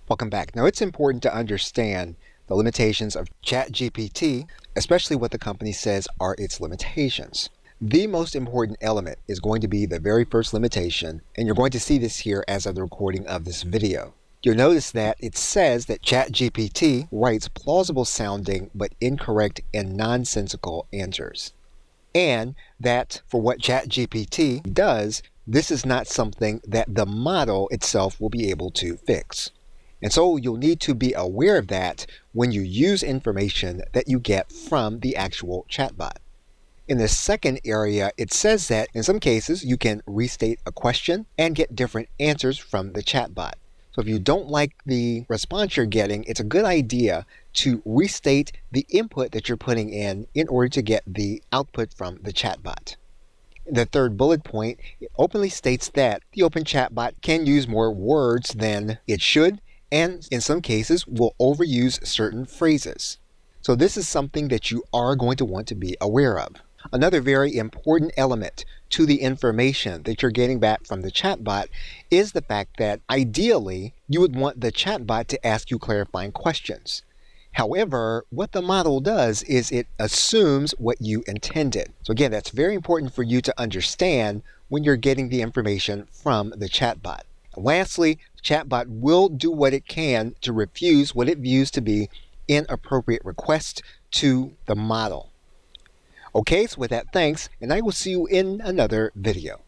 Welcome back. Now, it's important to understand the limitations of ChatGPT, especially what the company says are its limitations. The most important element is going to be the very first limitation, and you're going to see this here as of the recording of this video. You'll notice that it says that ChatGPT writes plausible sounding but incorrect and nonsensical answers. And that for what ChatGPT does, this is not something that the model itself will be able to fix. And so you'll need to be aware of that when you use information that you get from the actual chatbot. In the second area, it says that in some cases you can restate a question and get different answers from the chatbot. So if you don't like the response you're getting, it's a good idea to restate the input that you're putting in order to get the output from the chatbot. The third bullet point openly states that the Open Chatbot can use more words than it should, and in some cases will overuse certain phrases. So this is something that you are going to want to be aware of. Another very important element to the information that you're getting back from the chatbot is the fact that ideally you would want the chatbot to ask you clarifying questions. However, what the model does is it assumes what you intended. So again, that's very important for you to understand when you're getting the information from the chatbot. Lastly, the chatbot will do what it can to refuse what it views to be inappropriate requests to the model. Okay, so with that, thanks, and I will see you in another video.